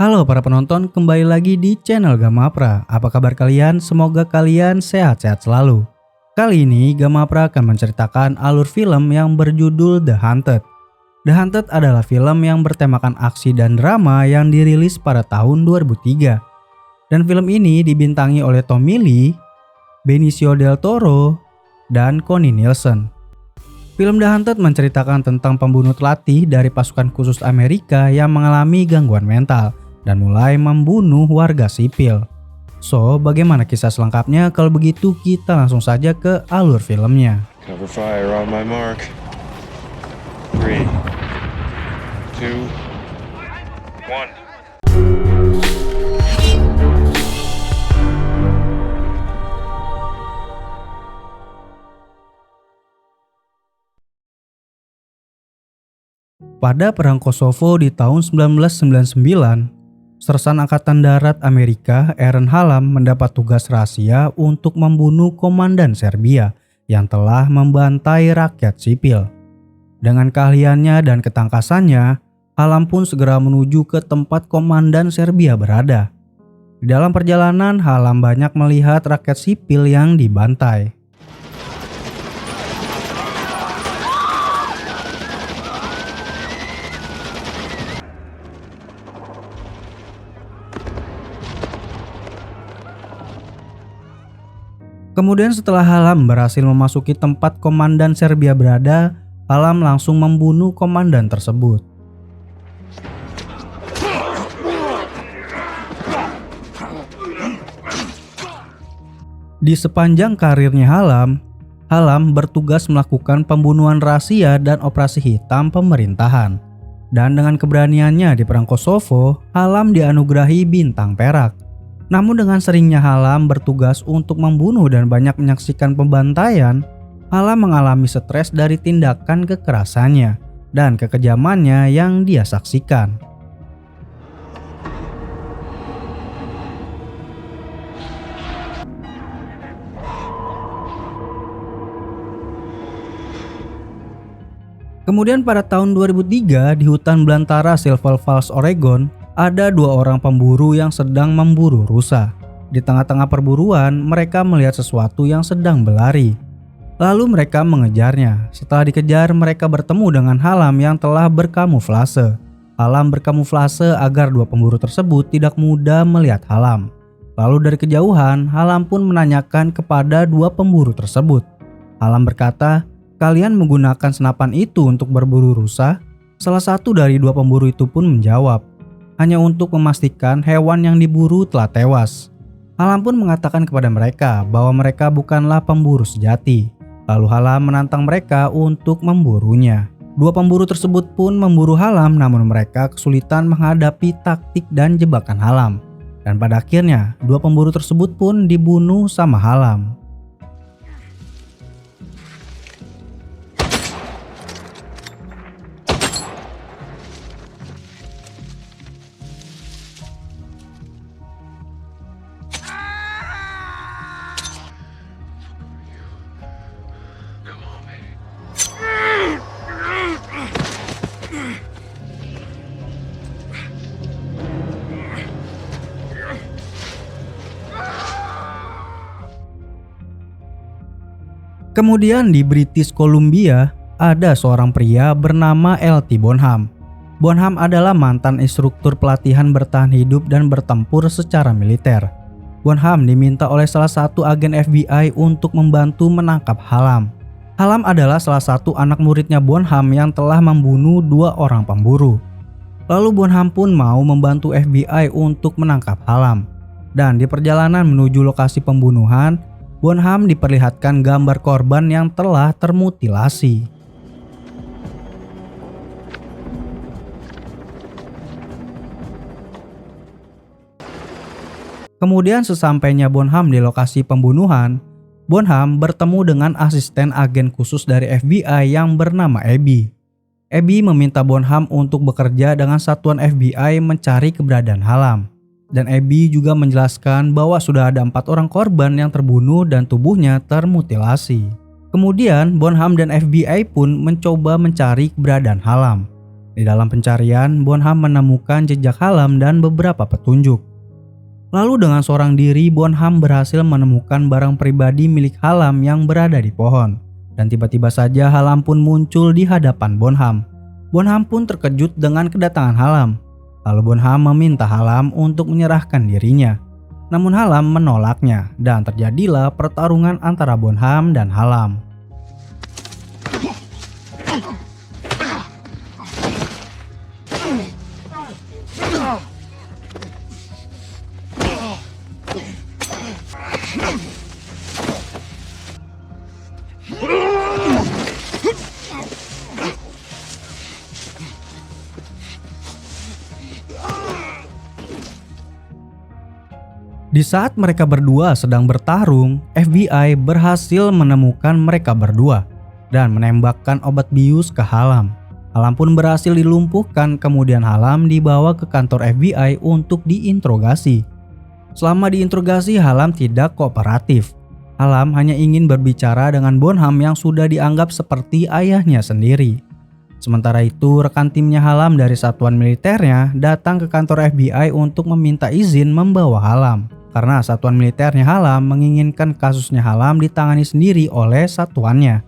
Halo para penonton, kembali lagi di channel Gamapra. Apa kabar kalian? Semoga kalian sehat-sehat selalu. Kali ini Gamapra akan menceritakan alur film yang berjudul The Hunted. The Hunted adalah film yang bertemakan aksi dan drama yang dirilis pada tahun 2003. Dan film ini dibintangi oleh Tommy Lee, Benicio del Toro, dan Connie Nielsen. Film The Hunted menceritakan tentang pembunuh telatih dari pasukan khusus Amerika yang mengalami gangguan mental dan mulai membunuh warga sipil. So, bagaimana kisah selengkapnya? Kalau begitu kita langsung saja ke alur filmnya. Cover fire on my mark. 3, 2, 1. Pada Perang Kosovo di tahun 1999, Sersan Angkatan Darat Amerika Aaron Hallam mendapat tugas rahasia untuk membunuh komandan Serbia yang telah membantai rakyat sipil. Dengan keahliannya dan ketangkasannya, Hallam pun segera menuju ke tempat komandan Serbia berada. Di dalam perjalanan, Hallam banyak melihat rakyat sipil yang dibantai. Kemudian setelah Hallam berhasil memasuki tempat komandan Serbia berada, Hallam langsung membunuh komandan tersebut. Di sepanjang karirnya Hallam bertugas melakukan pembunuhan rahasia dan operasi hitam pemerintahan. Dan dengan keberaniannya di Perang Kosovo, Hallam dianugerahi bintang perak. Namun dengan seringnya Hallam bertugas untuk membunuh dan banyak menyaksikan pembantaian, Hallam mengalami stres dari tindakan kekerasannya dan kekejamannya yang dia saksikan. Kemudian pada tahun 2003 di hutan belantara Silver Falls, Oregon, ada dua orang pemburu yang sedang memburu rusa. Di tengah-tengah perburuan, mereka melihat sesuatu yang sedang berlari. Lalu mereka mengejarnya. Setelah dikejar, mereka bertemu dengan Hallam yang telah berkamuflase. Hallam berkamuflase agar dua pemburu tersebut tidak mudah melihat Hallam. Lalu dari kejauhan, Hallam pun menanyakan kepada dua pemburu tersebut. Hallam berkata, "Kalian menggunakan senapan itu untuk berburu rusa?" Salah satu dari dua pemburu itu pun menjawab, "Hanya untuk memastikan hewan yang diburu telah tewas." Hallam pun mengatakan kepada mereka bahwa mereka bukanlah pemburu sejati. Lalu Hallam menantang mereka untuk memburunya. Dua pemburu tersebut pun memburu Hallam, namun mereka kesulitan menghadapi taktik dan jebakan Hallam. Dan pada akhirnya, dua pemburu tersebut pun dibunuh sama Hallam. Kemudian di British Columbia ada seorang pria bernama L.T. Bonham. Bonham adalah mantan instruktur pelatihan bertahan hidup dan bertempur secara militer. Bonham diminta oleh salah satu agen FBI untuk membantu menangkap Hallam. Hallam adalah salah satu anak muridnya Bonham yang telah membunuh dua orang pemburu. Lalu Bonham pun mau membantu FBI untuk menangkap Hallam. Dan di perjalanan menuju lokasi pembunuhan, Bonham diperlihatkan gambar korban yang telah termutilasi. Kemudian sesampainya Bonham di lokasi pembunuhan, Bonham bertemu dengan asisten agen khusus dari FBI yang bernama Abby. Abby meminta Bonham untuk bekerja dengan satuan FBI mencari keberadaan Hallam. Dan Abby juga menjelaskan bahwa sudah ada 4 orang korban yang terbunuh dan tubuhnya termutilasi. Kemudian Bonham dan FBI pun mencoba mencari keberadaan Hallam. Di dalam pencarian, Bonham menemukan jejak Hallam dan beberapa petunjuk. Lalu dengan seorang diri, Bonham berhasil menemukan barang pribadi milik Hallam yang berada di pohon. Dan tiba-tiba saja Hallam pun muncul di hadapan Bonham. Bonham pun terkejut dengan kedatangan Hallam. Lalu Bonham meminta Hallam untuk menyerahkan dirinya. Namun Hallam menolaknya dan terjadilah pertarungan antara Bonham dan Hallam. Di saat mereka berdua sedang bertarung, FBI berhasil menemukan mereka berdua dan menembakkan obat bius ke Hallam. Hallam pun berhasil dilumpuhkan, kemudian Hallam dibawa ke kantor FBI untuk diinterogasi. Selama diinterogasi, Hallam tidak kooperatif. Hallam hanya ingin berbicara dengan Bonham yang sudah dianggap seperti ayahnya sendiri. Sementara itu, rekan timnya Hallam dari satuan militernya datang ke kantor FBI untuk meminta izin membawa Hallam. Karena satuan militernya Hallam menginginkan kasusnya Hallam ditangani sendiri oleh satuannya.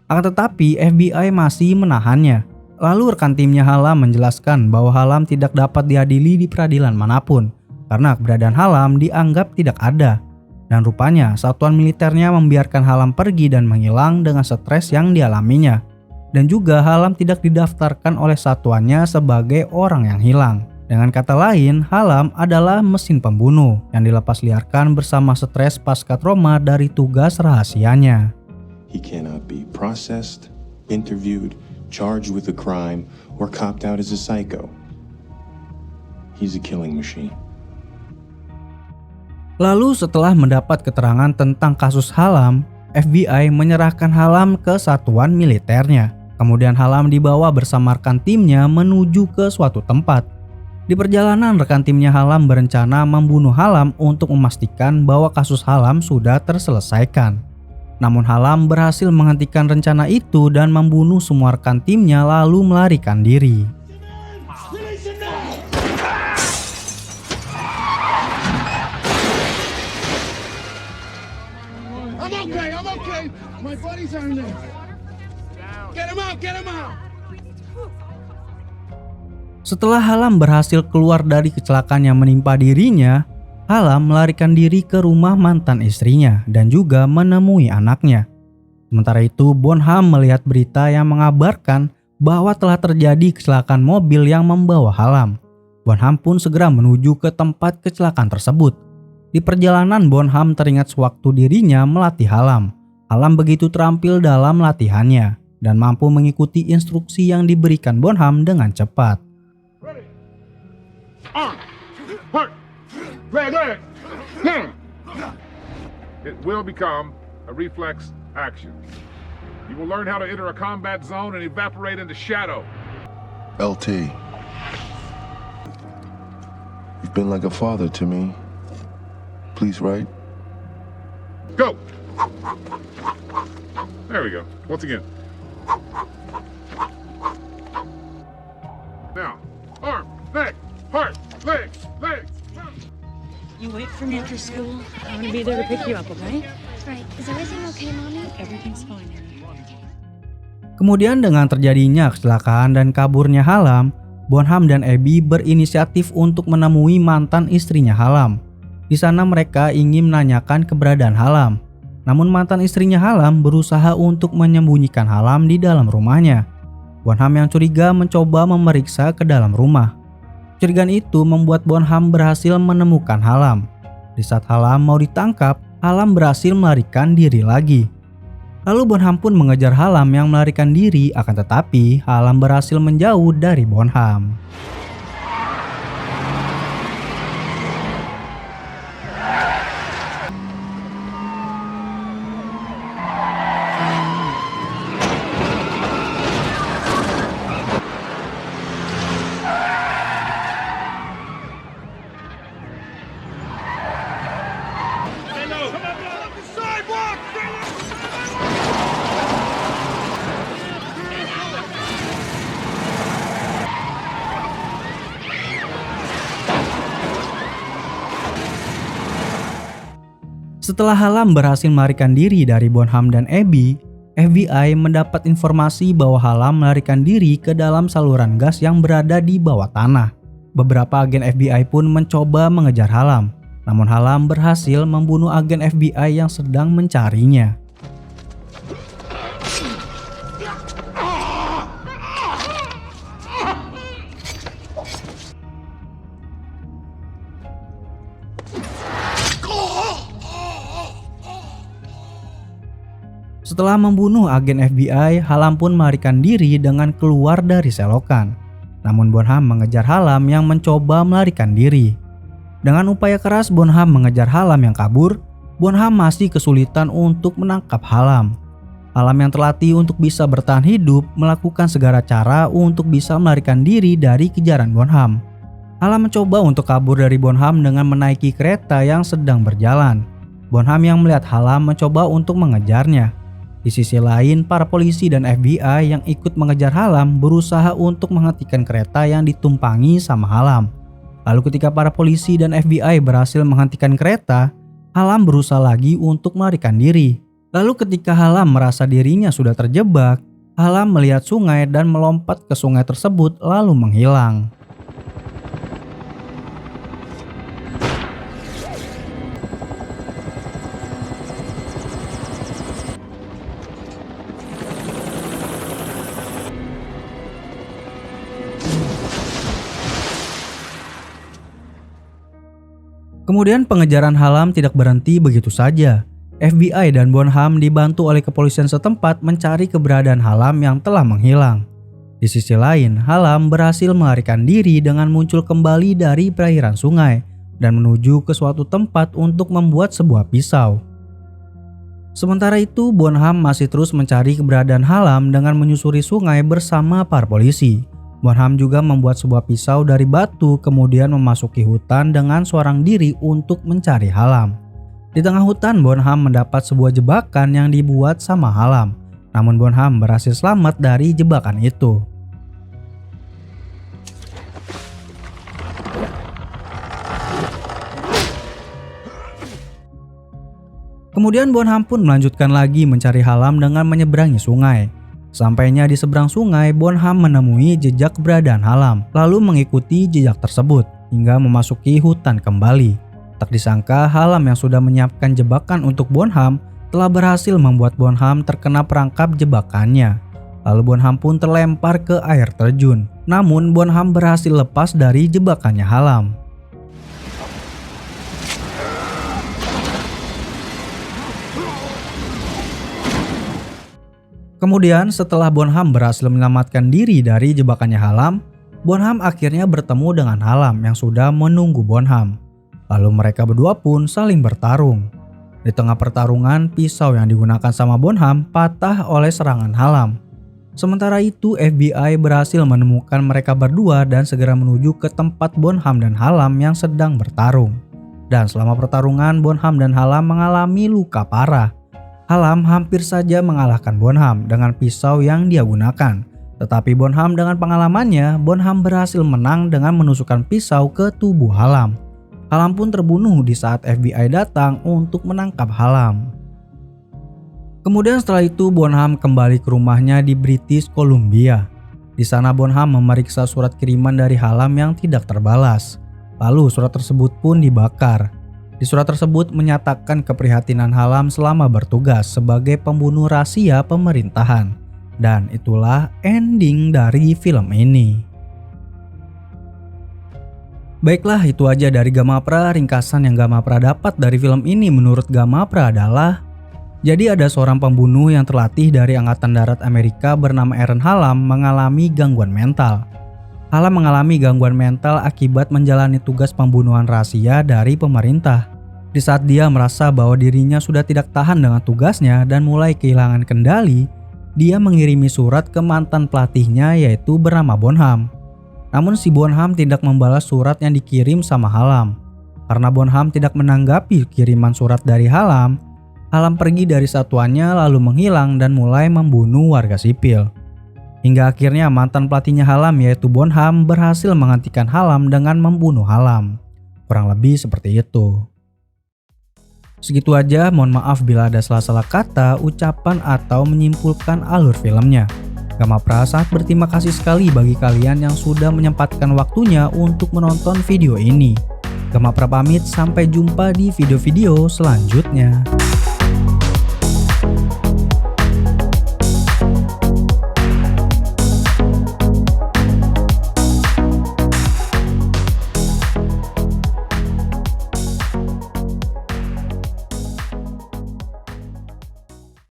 Akan tetapi FBI masih menahannya. Lalu rekan timnya Hallam menjelaskan bahwa Hallam tidak dapat diadili di peradilan manapun karena keberadaan Hallam dianggap tidak ada. Dan rupanya satuan militernya membiarkan Hallam pergi dan menghilang dengan stres yang dialaminya. Dan juga Hallam tidak didaftarkan oleh satuannya sebagai orang yang hilang. Dengan kata lain, Hallam adalah mesin pembunuh yang dilepas liarkan bersama stres pasca trauma dari tugas rahasianya. He cannot be processed, interviewed, charged with a crime, or copped out as a psycho. He's a killing machine. Lalu setelah mendapat keterangan tentang kasus Hallam, FBI menyerahkan Hallam ke satuan militernya. Kemudian Hallam dibawa bersama rekan timnya menuju ke suatu tempat. Di perjalanan, rekan timnya Hallam berencana membunuh Hallam untuk memastikan bahwa kasus Hallam sudah terselesaikan. Namun Hallam berhasil menghentikan rencana itu dan membunuh semua rekan timnya lalu melarikan diri. I'm okay. My buddies are in there. Get him out. Setelah Hallam berhasil keluar dari kecelakaan yang menimpa dirinya, Hallam melarikan diri ke rumah mantan istrinya dan juga menemui anaknya. Sementara itu, Bonham melihat berita yang mengabarkan bahwa telah terjadi kecelakaan mobil yang membawa Hallam. Bonham pun segera menuju ke tempat kecelakaan tersebut. Di perjalanan, Bonham teringat sewaktu dirinya melatih Hallam. Hallam begitu terampil dalam latihannya dan mampu mengikuti instruksi yang diberikan Bonham dengan cepat. Leg. It will become a reflex action. You will learn how to enter a combat zone and evaporate into shadow. LT, you've been like a father to me. Please, right? Go! There we go. Once again. Now, arm, neck, heart, legs. You wait for me after school. I'm gonna be there to pick you up, okay? Right. Is everything okay, Mommy? Everything's fine. Kemudian dengan terjadinya kecelakaan dan kaburnya Hallam, Bonham dan Abby berinisiatif untuk menemui mantan istrinya Hallam. Di sana mereka ingin menanyakan keberadaan Hallam. Namun mantan istrinya Hallam berusaha untuk menyembunyikan Hallam di dalam rumahnya. Bonham yang curiga mencoba memeriksa ke dalam rumah. Kecurigaan itu membuat Bonham berhasil menemukan Hallam. Di saat Hallam mau ditangkap, Hallam berhasil melarikan diri lagi. Lalu Bonham pun mengejar Hallam yang melarikan diri, akan tetapi Hallam berhasil menjauh dari Bonham. Setelah Hallam berhasil melarikan diri dari Bonham dan Abby, FBI mendapat informasi bahwa Hallam melarikan diri ke dalam saluran gas yang berada di bawah tanah. Beberapa agen FBI pun mencoba mengejar Hallam, namun Hallam berhasil membunuh agen FBI yang sedang mencarinya. Setelah membunuh agen FBI, Hallam pun melarikan diri dengan keluar dari selokan. Namun Bonham mengejar Hallam yang mencoba melarikan diri. Dengan upaya keras Bonham mengejar Hallam yang kabur, Bonham masih kesulitan untuk menangkap Hallam. Hallam yang terlatih untuk bisa bertahan hidup melakukan segala cara untuk bisa melarikan diri dari kejaran Bonham. Hallam mencoba untuk kabur dari Bonham dengan menaiki kereta yang sedang berjalan. Bonham yang melihat Hallam mencoba untuk mengejarnya. Di sisi lain, para polisi dan FBI yang ikut mengejar Hallam berusaha untuk menghentikan kereta yang ditumpangi sama Hallam. Lalu ketika para polisi dan FBI berhasil menghentikan kereta, Hallam berusaha lagi untuk melarikan diri. Lalu ketika Hallam merasa dirinya sudah terjebak, Hallam melihat sungai dan melompat ke sungai tersebut lalu menghilang. Kemudian pengejaran Hallam tidak berhenti begitu saja. FBI dan Bonham dibantu oleh kepolisian setempat mencari keberadaan Hallam yang telah menghilang. Di sisi lain, Hallam berhasil melarikan diri dengan muncul kembali dari perairan sungai dan menuju ke suatu tempat untuk membuat sebuah pisau. Sementara itu, Bonham masih terus mencari keberadaan Hallam dengan menyusuri sungai bersama para polisi. Bonham juga membuat sebuah pisau dari batu kemudian memasuki hutan dengan seorang diri untuk mencari Hallam. Di tengah hutan, Bonham mendapat sebuah jebakan yang dibuat sama Hallam. Namun Bonham berhasil selamat dari jebakan itu. Kemudian Bonham pun melanjutkan lagi mencari Hallam dengan menyeberangi sungai. Sampainya di seberang sungai, Bonham menemui jejak keberadaan Hallam, lalu mengikuti jejak tersebut hingga memasuki hutan kembali. Tak disangka, Hallam yang sudah menyiapkan jebakan untuk Bonham telah berhasil membuat Bonham terkena perangkap jebakannya. Lalu Bonham pun terlempar ke air terjun. Namun Bonham berhasil lepas dari jebakannya Hallam. Kemudian setelah Bonham berhasil menyelamatkan diri dari jebakannya Hallam, Bonham akhirnya bertemu dengan Hallam yang sudah menunggu Bonham. Lalu mereka berdua pun saling bertarung. Di tengah pertarungan, pisau yang digunakan sama Bonham patah oleh serangan Hallam. Sementara itu, FBI berhasil menemukan mereka berdua dan segera menuju ke tempat Bonham dan Hallam yang sedang bertarung. Dan selama pertarungan, Bonham dan Hallam mengalami luka parah. Hallam hampir saja mengalahkan Bonham dengan pisau yang dia gunakan. Tetapi Bonham dengan pengalamannya, Bonham berhasil menang dengan menusukkan pisau ke tubuh Hallam. Hallam pun terbunuh di saat FBI datang untuk menangkap Hallam. Kemudian setelah itu Bonham kembali ke rumahnya di British Columbia. Di sana Bonham memeriksa surat kiriman dari Hallam yang tidak terbalas. Lalu surat tersebut pun dibakar. Di surat tersebut menyatakan keprihatinan Hallam selama bertugas sebagai pembunuh rahasia pemerintahan. Dan itulah ending dari film ini. Baiklah, itu aja dari Gamapra. Ringkasan yang Gamapra dapat dari film ini menurut Gamapra adalah, jadi ada seorang pembunuh yang terlatih dari Angkatan Darat Amerika bernama Aaron Hallam mengalami gangguan mental. Hallam mengalami gangguan mental akibat menjalani tugas pembunuhan rahasia dari pemerintah. Di saat dia merasa bahwa dirinya sudah tidak tahan dengan tugasnya dan mulai kehilangan kendali, dia mengirimi surat ke mantan pelatihnya yaitu bernama Bonham. Namun si Bonham tidak membalas surat yang dikirim sama Hallam. Karena Bonham tidak menanggapi kiriman surat dari Hallam, Hallam pergi dari satuannya lalu menghilang dan mulai membunuh warga sipil. Hingga akhirnya mantan pelatihnya Hallam yaitu Bonham berhasil menghentikan Hallam dengan membunuh Hallam. Kurang lebih seperti itu. Segitu aja, mohon maaf bila ada salah-salah kata, ucapan, atau menyimpulkan alur filmnya. Gamapra sangat berterima kasih sekali bagi kalian yang sudah menyempatkan waktunya untuk menonton video ini. Gamapra pamit, sampai jumpa di video-video selanjutnya.